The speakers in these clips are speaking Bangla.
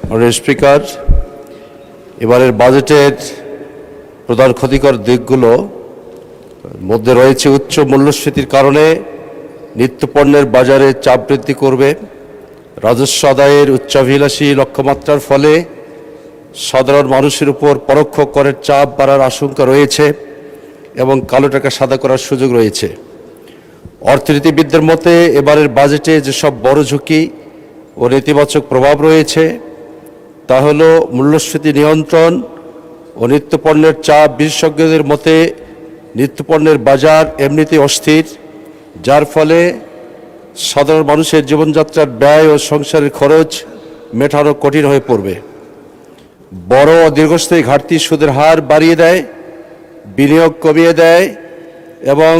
মাননীয় স্পিকার, এবারের বাজেটের প্রধান ক্ষতিকর দিকগুলো মধ্যে রয়েছে উচ্চ মূল্যস্ফীতির কারণে নিত্যপণ্যের বাজারে চাপ বৃদ্ধি করবে, রাজস্ব আদায়ের উচ্চাভিলাষী লক্ষ্যমাত্রার ফলে সাধারণ মানুষের উপর পরোক্ষ করের চাপ বাড়ার আশঙ্কা রয়েছে এবং কালো টাকা সাদা করার সুযোগ রয়েছে। অর্থনীতিবিদদের মতে এবারের বাজেটে যেসব বড় ঝুঁকি ও নেতিবাচক প্রভাব রয়েছে তা হলো মূল্যস্ফীতি নিয়ন্ত্রণ ও নিত্যপণ্যের চাপ। বিশেষজ্ঞদের মতে নিত্যপণ্যের বাজার এমনিতেই অস্থির, যার ফলে সাধারণ মানুষের জীবনযাত্রার ব্যয় ও সংসারের খরচ মেটানো কঠিন হয়ে পড়বে। বড় ও দীর্ঘস্থায়ী ঘাটতি সুদের হার বাড়িয়ে দেয়, বিনিয়োগ কমিয়ে দেয় এবং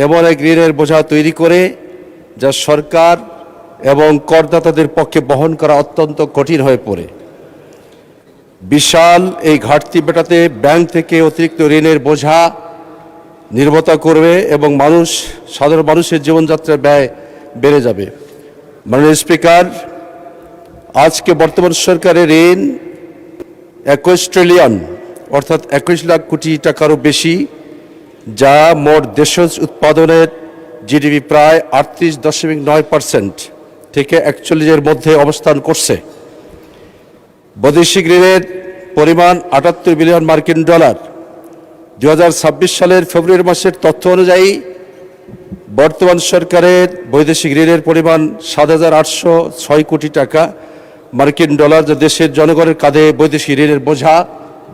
এমন এক ঋণের বোঝা তৈরি করে যা সরকার এবং করদাতাদের পক্ষে বহন করা অত্যন্ত কঠিন হয়ে পড়ে। বিশাল এই ঘাটতি মেটাতে ব্যাংক থেকে অতিরিক্ত ঋণের বোঝা নির্ভরতা করবে এবং সাধারণ মানুষের জীবনযাত্রার ব্যয় বেড়ে যাবে। মাননীয় স্পিকার, আজকে বর্তমান সরকারের ঋণ 21 ট্রিলিয়ন অর্থাৎ 21 লাখ কোটি টাকারও বেশি, যা মোট দেশজ উৎপাদনের জিডিপি প্রায় 38.9% থেকে 41-এর মধ্যে অবস্থান করছে। বৈদেশিক ঋণের পরিমাণ 78 বিলিয়ন মার্কিন ডলার। 2026 সালের ফেব্রুয়ারি মাসের তথ্য অনুযায়ী বর্তমান সরকারের বৈদেশিক ঋণের পরিমাণ 7,806 কোটি টাকা মার্কিন ডলার, যা দেশের জনগণের কাঁধে বৈদেশিক ঋণের বোঝা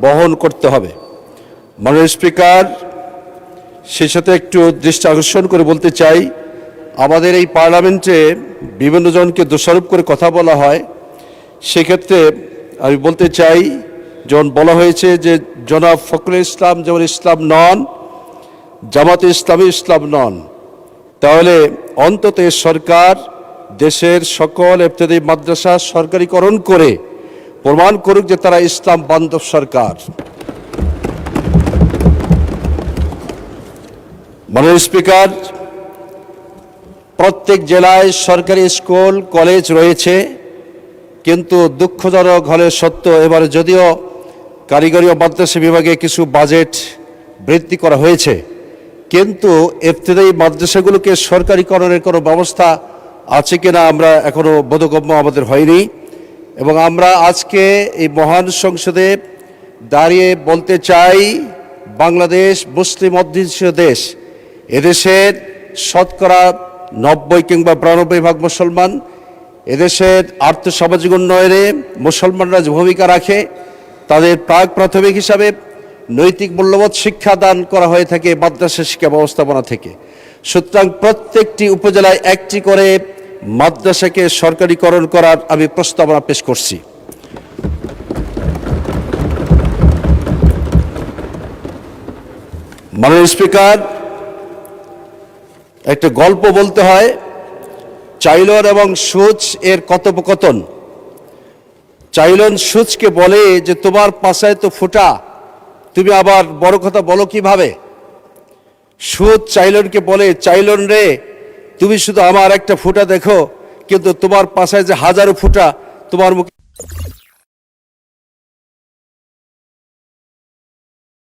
বহন করতে হবে। মাননীয় স্পিকার, সেই সাথে একটু দৃষ্টি আকর্ষণ করে বলতে চাই, আমাদের এই পার্লামেন্টে বিভিন্ন জনকে দোষারোপ করে কথা বলা হয়। সেক্ষেত্রে আমি বলতে চাই, যেমন বলা হয়েছে যে জনাব ফখরুল ইসলাম যেমন ইসলাম নন, জামাতে ইসলামী ইসলাম নন, তাহলে অন্তত সরকার দেশের সকল ইবতেদায়ী মাদ্রাসা সরকারিকরণ করে প্রমাণ করুক যে তারা ইসলাম বান্ধব সরকার। মাননীয় স্পিকার, প্রত্যেক জেলায় সরকারি স্কুল কলেজ রয়েছে, কিন্তু দুঃখজনক হলে সত্য এবারে যদিও কারিগরি ও মাদ্রাসা বিভাগে কিছু বাজেট বৃদ্ধি করা হয়েছে, কিন্তু ইবতেদায়ী মাদ্রাসাগুলোকে সরকারিকরণের কোনো ব্যবস্থা আছে কিনা আমরা এখনো বোধগম্য আমাদের হয়নি। এবং আমরা আজকে এই মহান সংসদে দাঁড়িয়ে বলতে চাই, বাংলাদেশ মুসলিম অধ্যুষিত দেশ, এদেশের শতকরা 90 কিংবা 92% মুসলমান। এদেশের আর্থসামাজিক উন্নয়নে মুসলমানরা যে ভূমিকা রাখে, তাদের প্রাক প্রাথমিক হিসাবে নৈতিক মূল্যবোধ শিক্ষা দান করা হয়ে থাকে মাদ্রাসা শিক্ষা ব্যবস্থাপনা থেকে। সুতরাং প্রত্যেকটি উপজেলায় একটি করে মাদ্রাসাকে সরকারিকরণ করার আমি প্রস্তাবনা পেশ করছি। মাননীয় স্পিকার, একটা গল্প বলতে হয়, চাইলন এবং সূচ এর কথোপকথন। চাইলন সূচকে বলে যে তোমার পাছায় তো ফোঁটা, তুমি আবার বড় কথা বলো কিভাবে? সূচ চাইলনকে বলে, চাইলন রে, তুমি শুধু আমার একটা ফোঁটা দেখো, কিন্তু তোমার পাছায় যে হাজারো ফোঁটা তোমার মুখে।